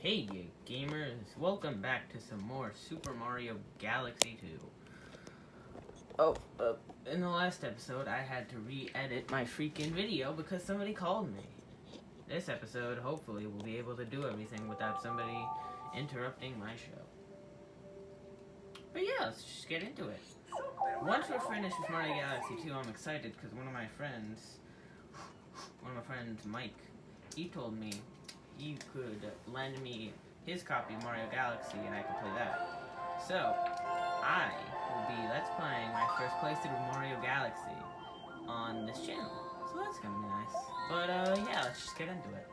Hey you gamers, welcome back to some more Super Mario Galaxy 2. Oh, in the last episode I had to re-edit my freaking video because somebody called me. This episode, hopefully, we'll be able to do everything without somebody interrupting my show. But yeah, let's just get into it. Once we're finished with Mario Galaxy 2, I'm excited because one of my friends, Mike, he told me he could lend me his copy of Mario Galaxy and I could play that. So, I will be Let's Playing my first playthrough of Mario Galaxy on this channel. So that's gonna be nice. But yeah, let's just get into it.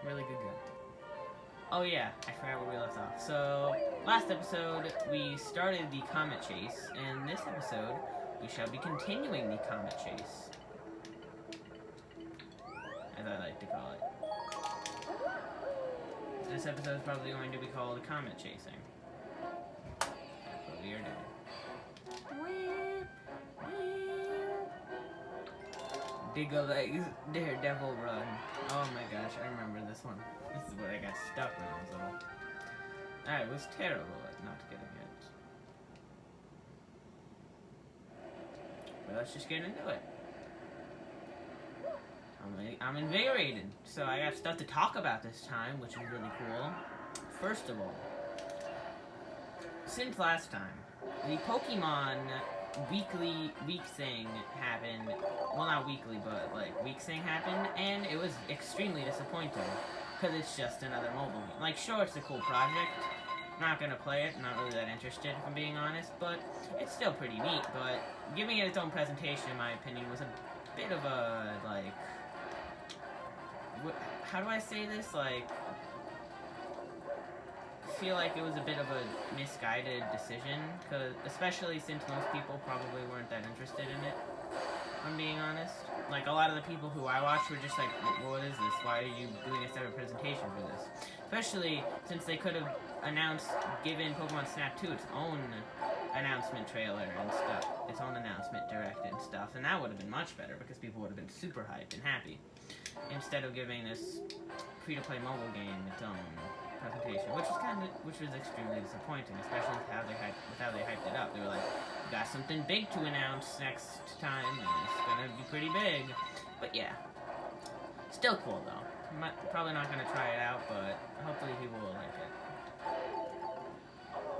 Really good game. Oh yeah, I forgot where we left off. So, last episode we started the Comet Chase, and this episode we shall be continuing the Comet Chase, as I like to call it. This episode is probably going to be called Comet Chasing. That's what we are doing. Dig-a-legs, Daredevil Run. Oh my gosh, I remember this one. This is where I got stuck when I was little. I was terrible at not getting it. But let's just get into it. I'm invigorated, so I got stuff to talk about this time, which is really cool. First of all, since last time, the Pokemon week thing happened. Well, not weekly, but like week thing happened, and it was extremely disappointing because it's just another mobile game. Like, sure, it's a cool project. I'm not gonna play it. I'm not really that interested, if I'm being honest, but it's still pretty neat. But giving it its own presentation, in my opinion, was a bit of a like. How do I say this? Like, I feel like it was a bit of a misguided decision, cause especially since most people probably weren't that interested in it. If I'm being honest. Like, a lot of the people who I watched were just like, what is this? Why are you doing a separate presentation for this? Especially since they could have given Pokemon Snap 2 its own announcement trailer and stuff, its own announcement direct and stuff, and that would have been much better because people would have been super hyped and happy. Instead of giving this free-to-play mobile game its own presentation, which was extremely disappointing, especially with how they hyped it up. They were like, "We got something big to announce next time, and it's gonna be pretty big." But yeah, still cool though. Probably not gonna try it out, but hopefully people will like it.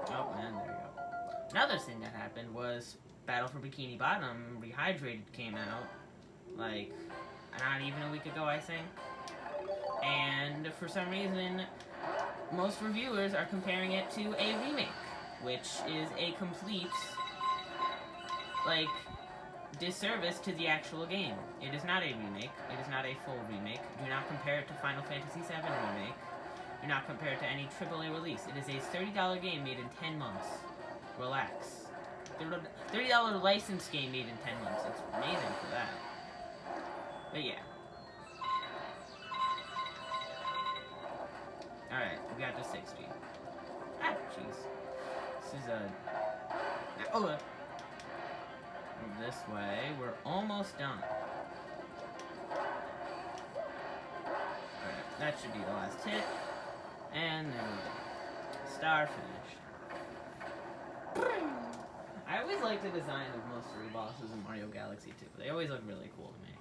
Oh, and there you go. Another thing that happened was Battle for Bikini Bottom Rehydrated came out, like, not even a week ago, I think. And for some reason, most reviewers are comparing it to a remake, which is a complete, like, disservice to the actual game. It is not a remake. It is not a full remake. Do not compare it to Final Fantasy VII Remake. Do not compare it to any AAA release. It is a $30 game made in 10 months. Relax. $30 licensed game made in 10 months. It's amazing for that. But yeah. Alright, we got to 60. Ah, jeez. This is a... Oh, this way. We're almost done. Alright, that should be the last hit. And there we go. Star finished. I always like the design of most of the bosses in Mario Galaxy 2. They always look really cool to me.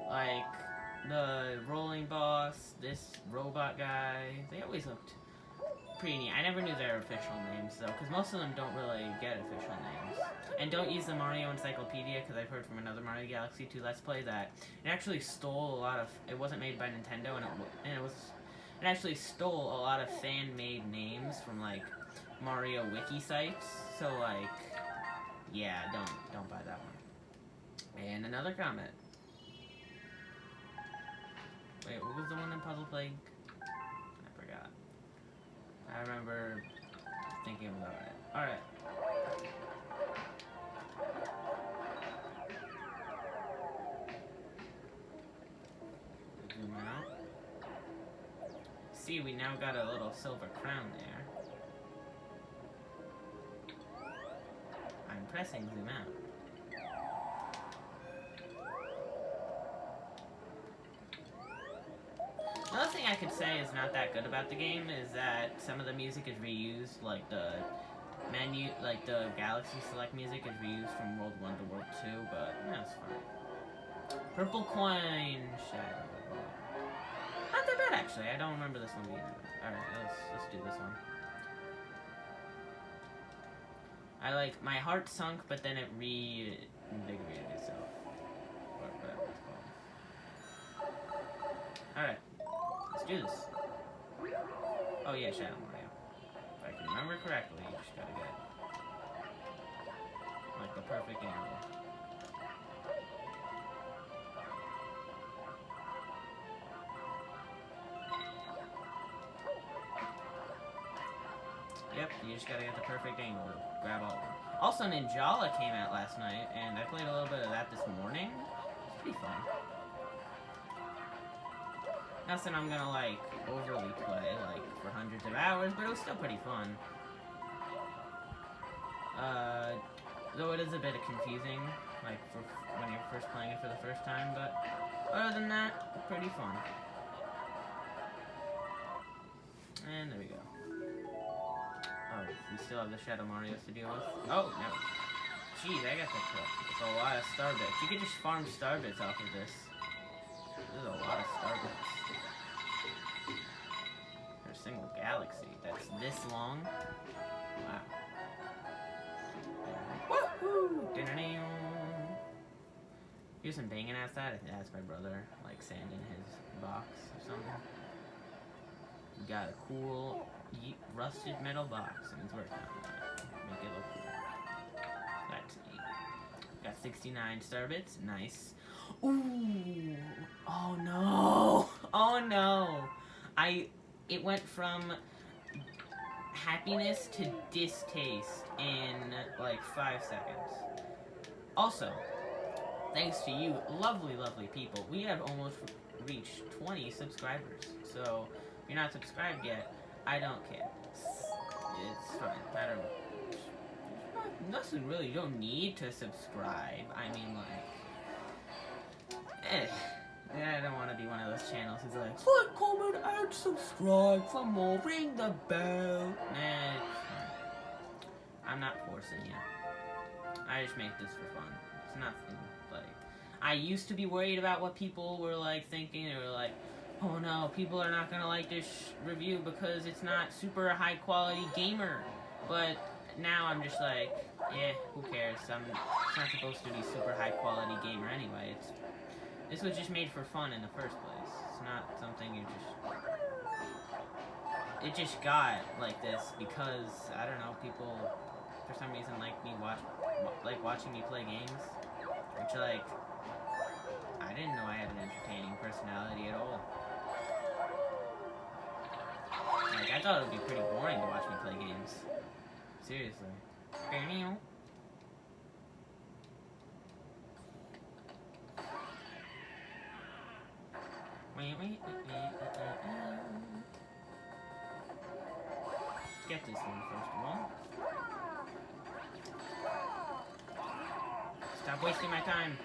Like, the rolling boss, this robot guy, they always looked pretty neat. I never knew their official names, though, because most of them don't really get official names. And don't use the Mario Encyclopedia, because I've heard from another Mario Galaxy 2 Let's Play that it actually stole a lot of... It wasn't made by Nintendo, and it actually stole a lot of fan-made names from, like, Mario wiki sites. So, like, yeah, don't buy that one. And another Comet. Wait, what was the one in Puzzle Plague? I forgot. I remember thinking it was alright. Alright. Zoom out. See, we now got a little silver crown there. I'm pressing zoom out. could say is not that good about the game is that some of the music is reused, like the menu, like the Galaxy Select music is reused from World 1 to World 2, but that's fine. Purple coin shadow. Not that bad actually. I don't remember this one being. Alright, let's do this one. I like my heart sunk, but then it reinvigorated itself. Or whatever it's called. Alright. Let's do this. Oh yeah, Shadow Mario. If I can remember correctly, you just gotta get like the perfect angle. Yep, you just gotta get the perfect angle to grab all of them. Also, Ninjala came out last night, and I played a little bit of that this morning. It's pretty fun. Nothing I'm gonna, like, overly play, like, for hundreds of hours, but it was still pretty fun. Though it is a bit confusing, like, for when you're first playing it for the first time, but other than that, pretty fun. And there we go. Oh, we still have the Shadow Marios to deal with. Oh, no. Jeez, I got that truck. It's a lot of star bits. You could just farm star bits off of this. There's a lot of star bits. For a single galaxy that's this long. Wow. Woohoo! Here's some banging outside. I think that's my brother, like, sanding his box or something. We got a cool rusted metal box, and he's working on that. Make it look cool. That's neat. Got 69 star bits. Nice. Ooh. Oh no. Oh no. It went from happiness to distaste in like 5 seconds. Also, thanks to you lovely, lovely people, we have almost reached 20 subscribers. So if you're not subscribed yet, I don't care. It's fine. I don't know. Nothing really. You don't need to subscribe. I mean, like, I don't want to be one of those channels who's like, like, comment, and subscribe for more. Ring the bell. Nah, I'm not forcing you. I just make this for fun. It's nothing like. I used to be worried about what people were like thinking. They were like, oh no, people are not gonna like this review because it's not super high quality gamer. But now I'm just like, yeah, who cares? It's not supposed to be super high quality gamer anyway. This was just made for fun in the first place. It's not something you just. It just got like this because I don't know, people for some reason like watching me play games, which like I didn't know I had an entertaining personality at all. Like, I thought it would be pretty boring to watch me play games. Seriously. Get this one first of all. Stop wasting my time.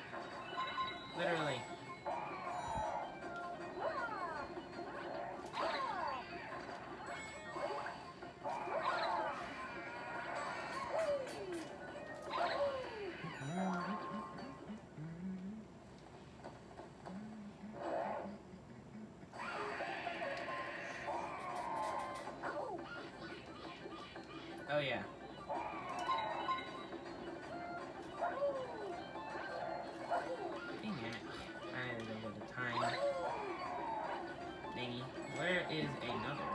Literally. Oh yeah. Dang it. I need to go to the time thingy. Where is another?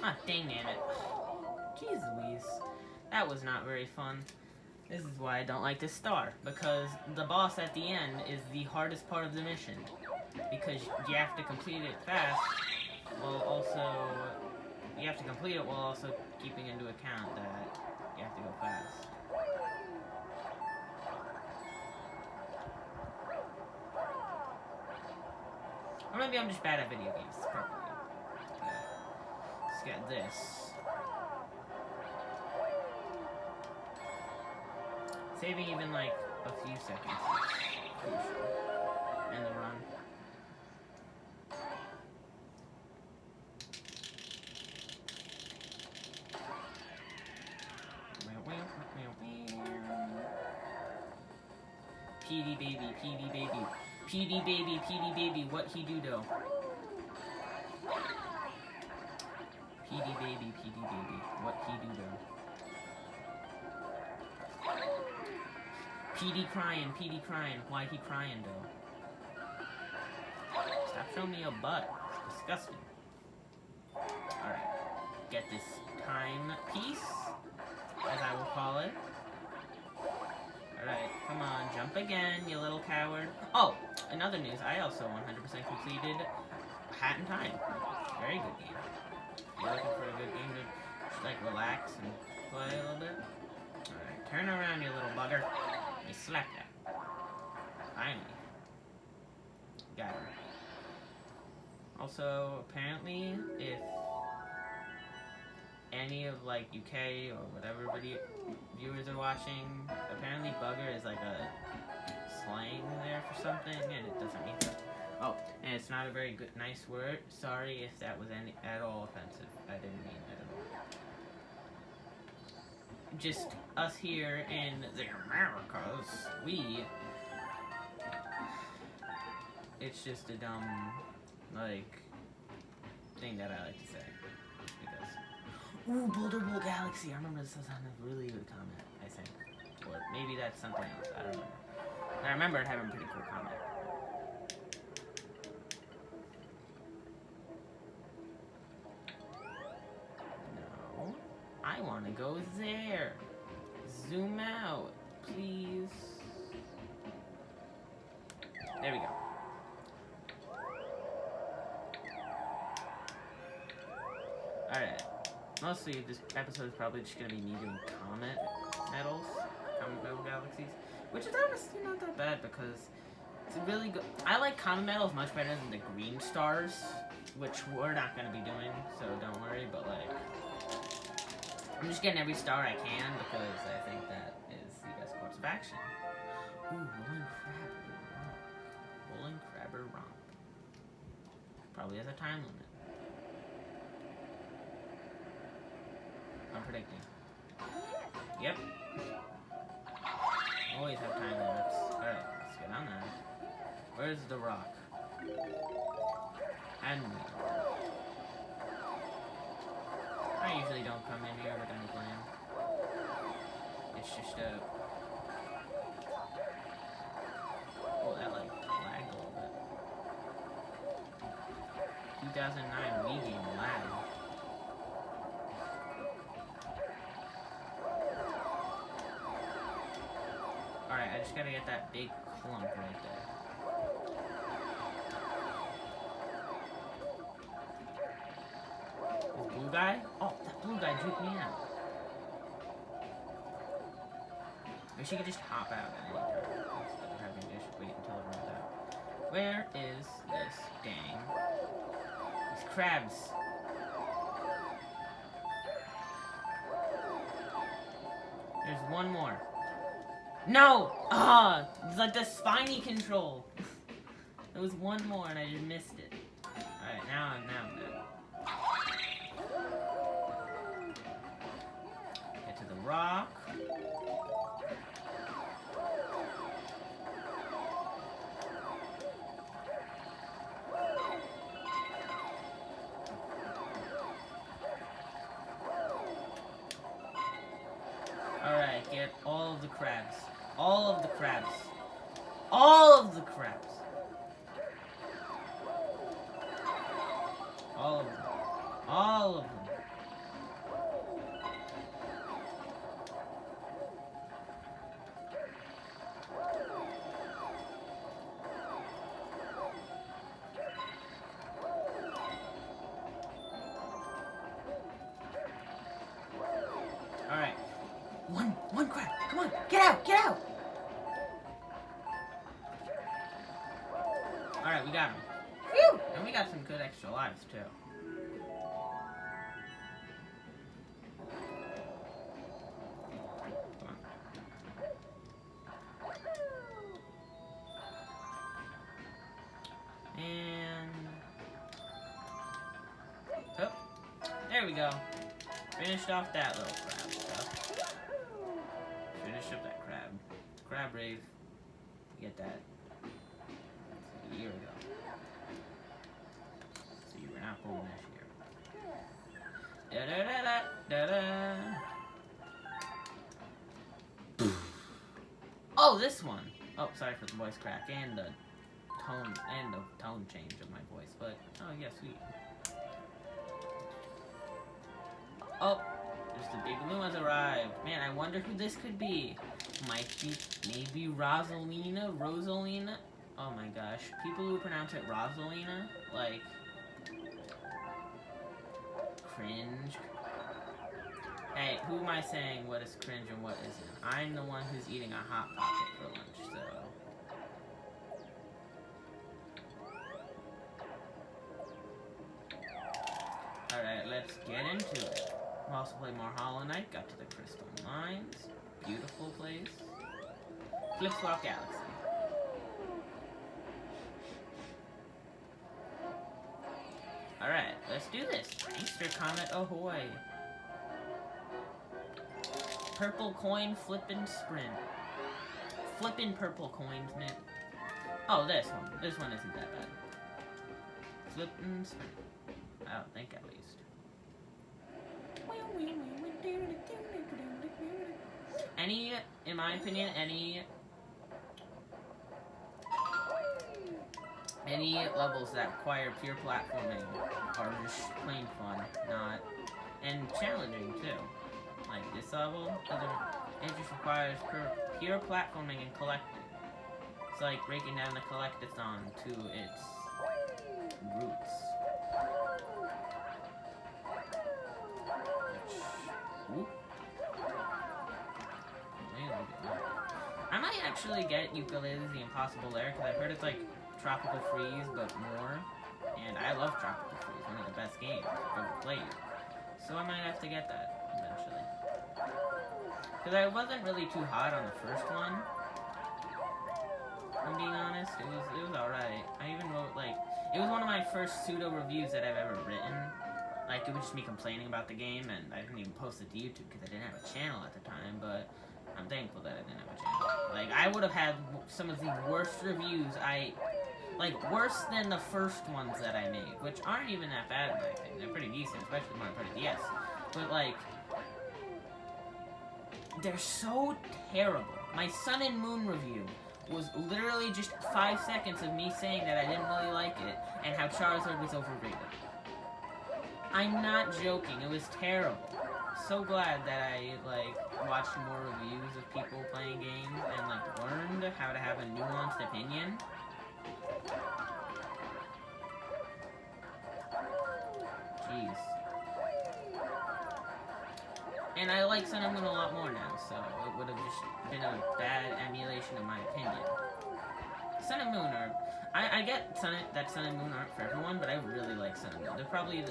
Ah, dang it. Jeez Louise. That was not very fun. This is why I don't like this star, because the boss at the end is the hardest part of the mission. Because you have to complete it fast, while also... You have to complete it while also keeping into account that you have to go fast. Or maybe I'm just bad at video games, probably. Let's get this. Saving even like a few seconds is crucial in the run. PD baby, PD baby, PD baby, PD baby, what he do though? PD baby, PD baby, what he do though? PD crying, why he crying though? Stop showing me your butt, it's disgusting. Alright, get this time piece, as I will call it. Alright, come on, jump again, you little coward. Oh, in other news, I also 100% completed Hat in Time. Very good game. If you're looking for a good game to just like relax and play a little bit. Alright, turn around, you little bugger. Let me slap that. Finally. Got him. Also, apparently, if any of like UK or whatever video viewers are watching, apparently bugger is like a slang there for something, and it doesn't mean that. Oh, and it's not a very good, nice word. Sorry if that was any at all offensive. I didn't mean that at all. Just us here in the Americas, it's just a dumb like thing that I like to say. Ooh, Boulder Bowl Galaxy. I remember this was on a really good comment, I think. Or maybe that's something else. I don't remember. I remember it having a pretty cool comment. No. I want to go there. Zoom out, please. There we go. Alright. Mostly, this episode is probably just going to be me doing Comet medals, Comet Medal Galaxies, which is honestly not that bad because it's really good. I like Comet medals much better than the green stars, which we're not going to be doing, so don't worry, but like, I'm just getting every star I can because I think that is the best course of action. Ooh, Rolling Crabber Romp. Rolling Crabber Romp. Probably has a time limit. I'm predicting. Yep. Always have time limits. Alright, let's get on that. Where's the rock? And I usually don't come in here with any plan. It's just a... Oh, that like lagged a little bit. 2009 Wii game lag. Alright, I just gotta get that big clump right there. This blue guy? Oh, that blue guy juked me out. Wish he could just hop out at any time instead of having to just wait until it runs out. Where is this dang? These crabs. There's one more. No! Ah! It's like the spiny control. There was one more and I just missed it. Alright, now I'm dead. Get to the rock. Alright, get all of the crabs. All of the crabs. All of the crabs. All of them. All of them. Alright. One crab. Come on. Get out. Get out. Alright, we got him. Phew! And we got some good extra lives, too. Come on. go. Finished off that little crab stuff. Finish up that crab. Crab rave. Get that. A year ago. So you were not born this year. Da da da da da da. Oh, this one. Oh, sorry for the voice crack and the tone change of my voice, but oh yeah, sweet. Oh, just the big balloon has arrived. Man, I wonder who this could be. Might be maybe Rosalina. Oh my gosh, people who pronounce it Rosalina, like, cringe. Hey, who am I saying what is cringe and what isn't? I'm the one who's eating a Hot Pocket for lunch, so. Alright, let's get into it. We'll also play more Hollow Knight, got to the Crystal Mines. Beautiful place. Flipswap Galaxy. Alright, let's do this. Prankster Comet ahoy. Purple coin flippin' sprint. Flippin' purple coins, man. Oh, this one. This one isn't that bad. Flippin' sprint. I don't think, at least. In my opinion, any levels that require pure platforming are just plain fun, and challenging too. Like this level, it just requires pure platforming and collecting. It's like breaking down the collectathon to its roots. Ooh. I might actually get Ukulele's The Impossible Lair, because I've heard it's like Tropical Freeze, but more. And I love Tropical Freeze, one of the best games I've ever played. So I might have to get that, eventually. Because I wasn't really too hot on the first one. If I'm being honest, it was alright. I even wrote, like, it was one of my first pseudo-reviews that I've ever written. Like, it was just me complaining about the game, and I didn't even post it to YouTube because I didn't have a channel at the time, but I'm thankful that I didn't have a channel. Like, I would have had some of the worst reviews worse than the first ones that I made, which aren't even that bad in my opinion. They're pretty decent, especially when I put a DS. But, like, they're so terrible. My Sun and Moon review was literally just 5 seconds of me saying that I didn't really like it, and how Charizard was overrated. I'm not joking, it was terrible. So glad that I, like, watched more reviews of people playing games and, like, learned how to have a nuanced opinion. Jeez. And I like Sun and Moon a lot more now, so it would have just been a bad emulation of my opinion. Sun and Moon are... I get that Sun and Moon aren't for everyone, but I really like Sun and Moon. They're probably...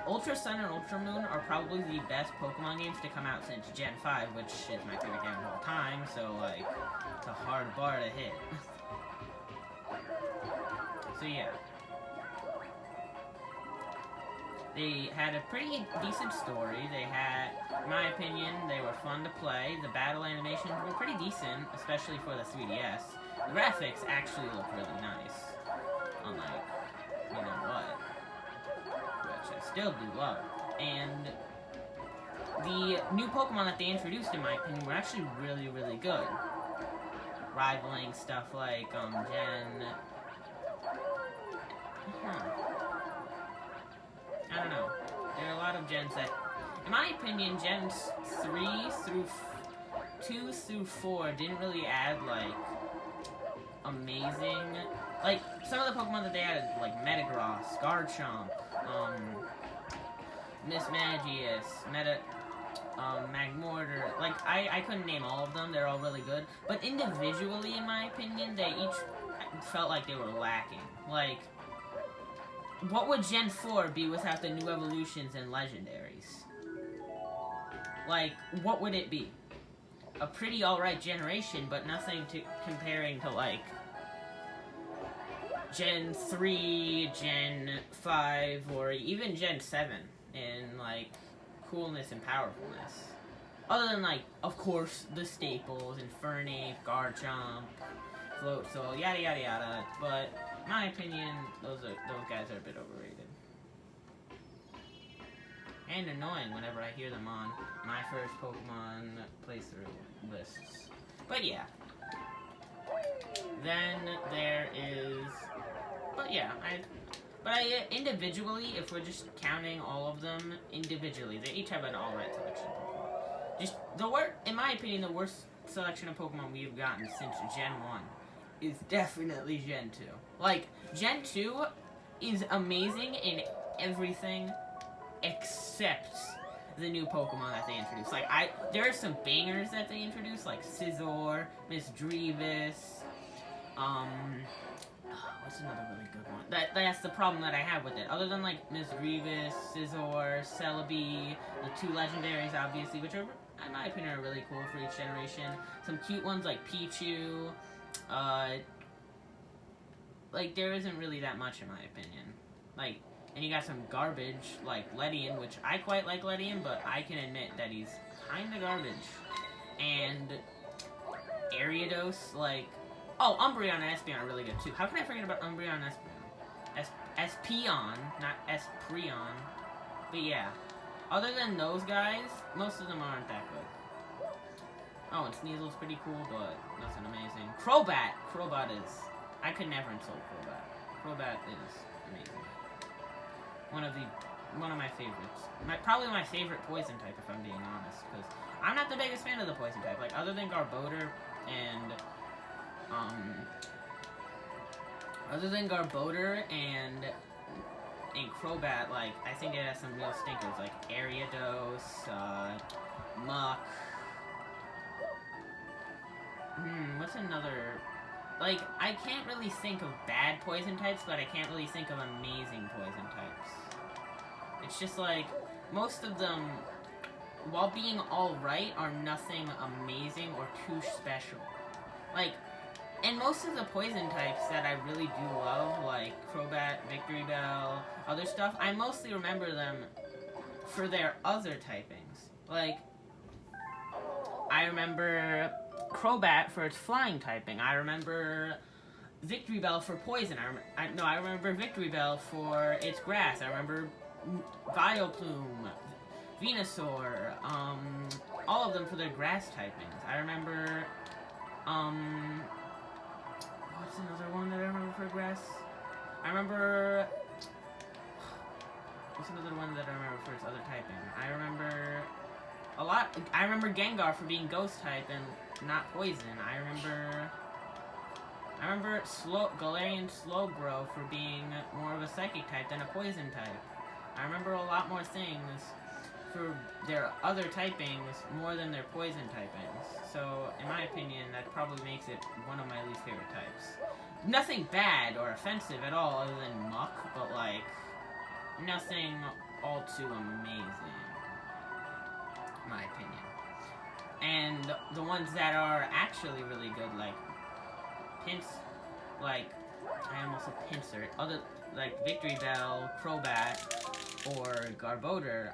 Ultra Sun and Ultra Moon are probably the best Pokemon games to come out since Gen 5, which is my favorite game of all time, so, like, it's a hard bar to hit. So, yeah. They had a pretty decent story. They had, in my opinion, they were fun to play. The battle animations were pretty decent, especially for the 3DS. The graphics actually look really nice. Unlike, you know what. Which I still do love. And the new Pokemon that they introduced, in my opinion, were actually really, really good. Rivaling stuff like, Gen... I don't know. There are a lot of gens that, in my opinion, Gens 2 through 4 didn't really add, like, amazing... Like, some of the Pokemon that they added, like Metagross, Garchomp, Mismagius, Magmortar, like, I couldn't name all of them, they're all really good, but individually, in my opinion, they each felt like they were lacking. Like, what would Gen 4 be without the new evolutions and legendaries? Like, what would it be? A pretty alright generation, but nothing comparing to, like, Gen 3, Gen 5, or even Gen 7. in, like, coolness and powerfulness. Other than, like, of course, the staples, Infernape, Garchomp, Floatzel, yada yada yada. But, in my opinion, those guys are a bit overrated. And annoying whenever I hear them on my first Pokemon playthrough lists. But yeah. Then there is... But yeah, I individually, if we're just counting all of them individually, they each have an alright selection of Pokemon. Just in my opinion, the worst selection of Pokemon we've gotten since Gen 1 is definitely Gen 2. Like, Gen 2 is amazing in everything except the new Pokemon that they introduced. Like, there are some bangers that they introduced, like Scizor, Miss Drevis, what's another really good one? That's the problem that I have with it. Other than, like, Miss Grievous, Scizor, Celebi, the two legendaries, obviously, which are, in my opinion, are really cool for each generation. Some cute ones like Pichu. Like, there isn't really that much, in my opinion. Like, and you got some garbage, like Ledian, which I quite like Ledian, but I can admit that he's kinda garbage. And Ariados, like... Oh, Umbreon and Espeon are really good, too. How can I forget about Umbreon and Espeon? Espeon, not Espreon. But yeah. Other than those guys, most of them aren't that good. Oh, and Sneasel's pretty cool, but nothing amazing. Crobat! Crobat is... I could never insult Crobat. Crobat is amazing. One of my favorites. Probably my favorite poison type, if I'm being honest, because I'm not the biggest fan of the poison type. Like, other than Garbodor and Crobat, like, I think it has some real stinkers, like Ariados, Muck. What's another? Like, I can't really think of bad poison types, but I can't really think of amazing poison types. It's just like, most of them, while being alright, are nothing amazing or too special. Like, and most of the poison types that I really do love, like Crobat, Victory Bell, other stuff, I mostly remember them for their other typings. Like, I remember Crobat for its flying typing. I remember Victory Bell for poison. I remember Victory Bell for its grass. I remember Vileplume, Venusaur, all of them for their grass typings. I remember, what's another one that I remember for grass? What's another one that I remember for its other typing? I remember Gengar for being ghost type and not poison. I remember Galarian Slowbro for being more of a psychic type than a poison type. I remember a lot more things for their other typings more than their poison typings. So, in my opinion, that probably makes it one of my least favorite types. Nothing bad or offensive at all other than Muck, but, like, nothing all too amazing, in my opinion. And the ones that are actually really good, like I almost said Pinsir, like Victory Bell, Crobat, or Garbodor,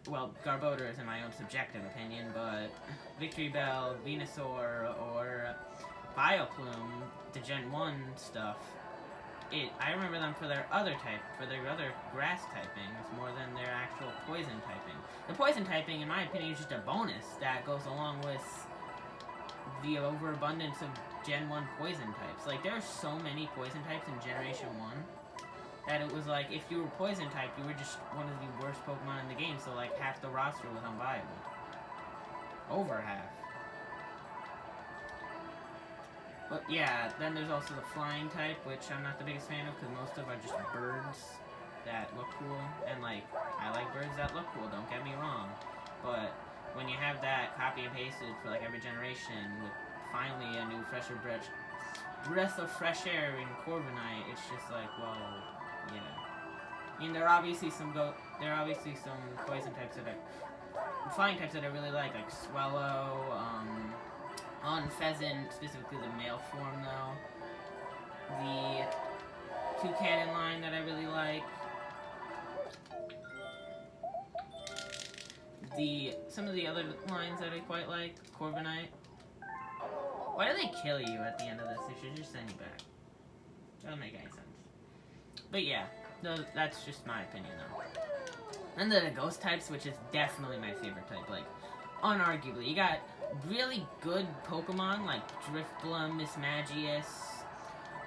Garbodor is in my own subjective opinion, but Victory Bell, Venusaur, or Vileplume, the Gen 1 stuff, I remember them for their other grass typings more than their actual poison typing. The poison typing, in my opinion, is just a bonus that goes along with the overabundance of Gen 1 poison types. Like, there are so many poison types in Generation 1 that it was like, if you were poison type, you were just one of the worst Pokemon in the game, so like half the roster was unviable. Over half. But yeah, then there's also the flying type, which I'm not the biggest fan of, because most of them are just birds that look cool, and like, I like birds that look cool, don't get me wrong, but when you have that copy and pasted for like every generation, with finally a new breath of fresh air in Corviknight, it's just like, well, yeah. I mean, there are obviously some poison types that are, flying types that I really like Swellow, Unpheasant, specifically the male form though. The Toucannon line that I really like. some of the other lines that I quite like, Corviknight. Why do they kill you at the end of this? They should just send you back. Doesn't make any sense. But yeah, no, that's just my opinion though. And the ghost types, which is definitely my favorite type, like, unarguably. You got really good Pokemon, like Drifblim, Mismagius,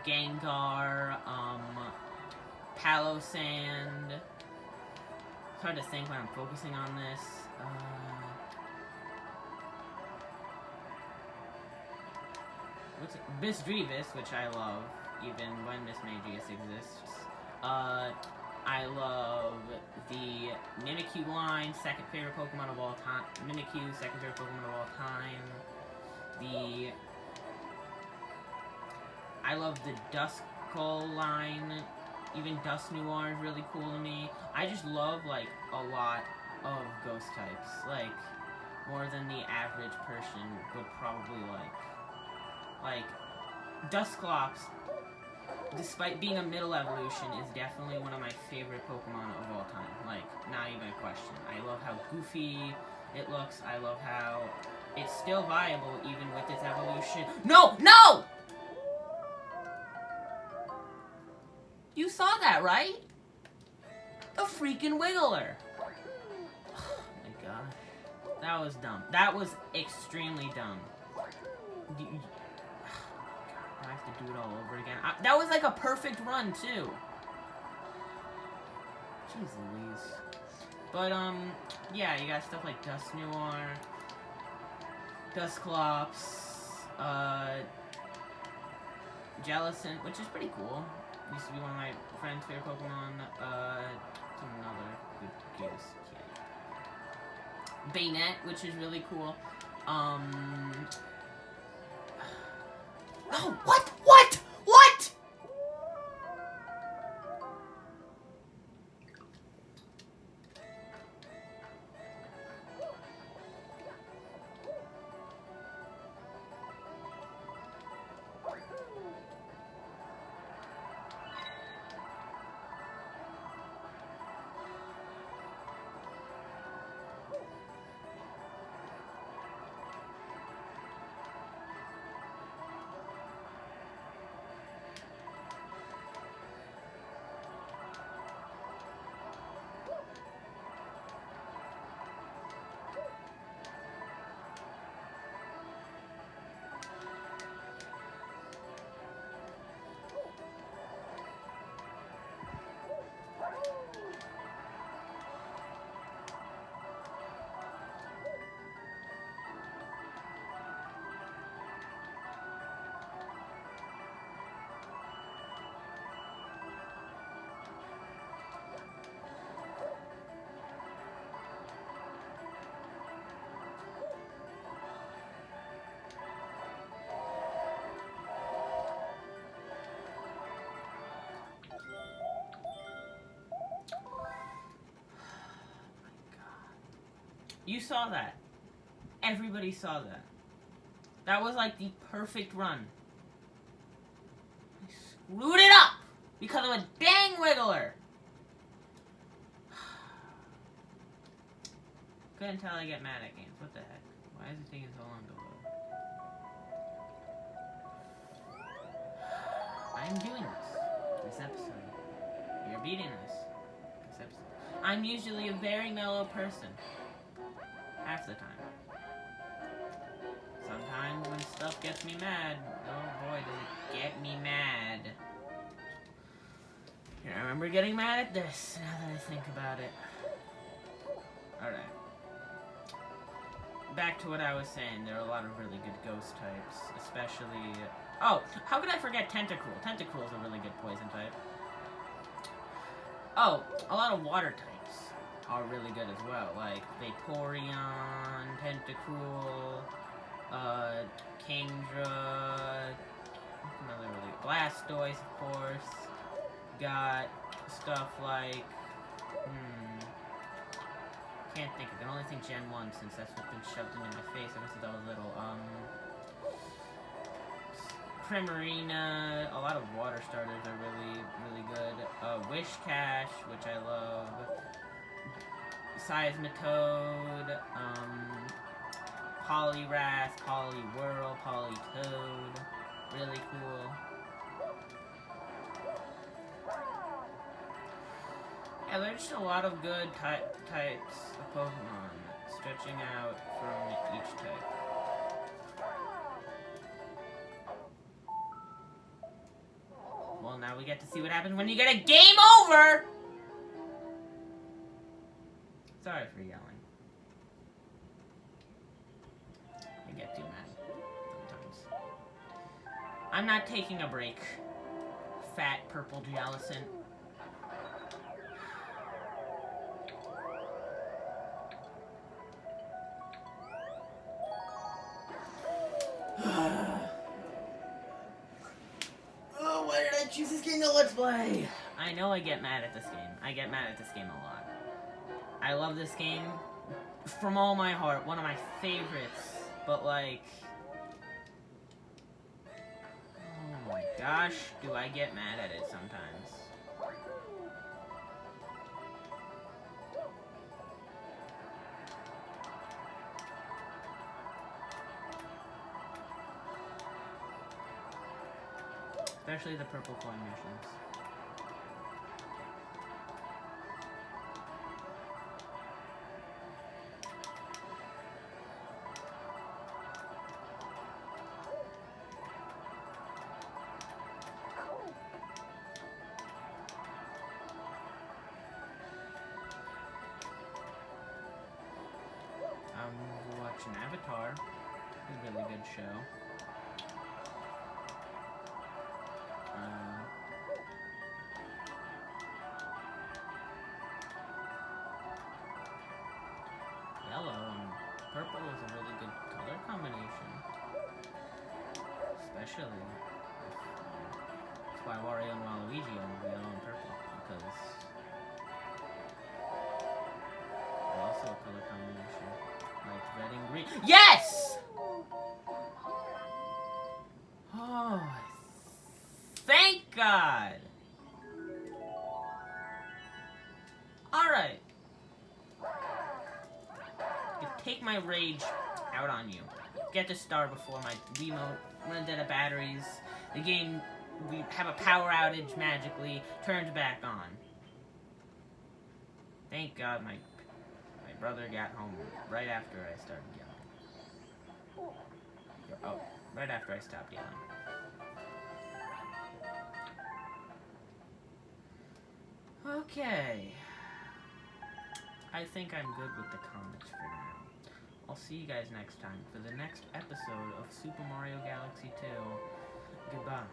Gengar, Palossand. It's hard to think when I'm focusing on this. What's it? Misdreavus, which I love, even when Mismagius exists. I love the Mimikyu line, second favorite Pokemon of all time. Mimikyu, second favorite Pokemon of all time. I love the Duskull line. Even Dusknoir is really cool to me. I just love, like, a lot of ghost types. Like, more than the average person would probably like. Like, Dusclops, despite being a middle evolution, is definitely one of my favorite Pokemon of all time. Like, not even a question. I love how goofy it looks. I love how it's still viable even with its evolution. No! No! You saw that, right? A freaking Wiggler. Oh my gosh. That was dumb. That was extremely dumb. I have to do it all over again. That was like a perfect run, too. Jeez Louise. But, yeah, you got stuff like Dusknoir, Dusclops, Jellicent, which is pretty cool. Used to be one of my friend's favorite Pokemon. It's another good guess. Yeah. Bayonet, which is really cool. Oh, what? What? What? You saw that. Everybody saw that. That was like the perfect run. I screwed it up because of a dang Wiggler. Couldn't tell I get mad at games. What the heck? Why is it taking so long to load? I'm doing this episode. You're beating this episode. I'm usually a very mellow person. Half the time. Sometimes when stuff gets me mad, oh boy, does it get me mad. Here, I remember getting mad at this, now that I think about it. Alright. Back to what I was saying, there are a lot of really good ghost types, especially... Oh, how could I forget Tentacruel? Tentacruel is a really good poison type. Oh, a lot of water types are really good as well, like Vaporeon, Tentacruel, Kingdra, another really Blastoise, of course. Got stuff like, can't think. I can only think Gen 1 since that's what's been shoved into my face ever since I was little. Primarina, a lot of water starters are really, really good. Wishcash, which I love. Seismitoad, Poliwrath, Poliwhirl, Politoad. Really cool. Yeah, there's just a lot of good types of Pokemon stretching out from each type. Well, now we get to see what happens when you get a game over! Sorry for yelling. I get too mad sometimes. I'm not taking a break, fat purple Jellicent. Oh, why did I choose this game to Let's Play? I know I get mad at this game. I get mad at this game a lot. I love this game from all my heart. One of my favorites. But like... oh my gosh, do I get mad at it sometimes. Especially the purple coin missions. We're watching Avatar. A really good show. Yellow and purple is a really good color combination. Especially that's why Wario and Waluigi are yellow and purple, because they're also a color combination. Like red and green. Yes! Oh, thank God! Alright. Take my rage out on you. Get the star before my Wiimote runs out of batteries. The game, we have a power outage magically, turns back on. Thank God my brother got home right after I started yelling. Oh, right after I stopped yelling. Okay. I think I'm good with the comics for now. I'll see you guys next time for the next episode of Super Mario Galaxy 2. Goodbye.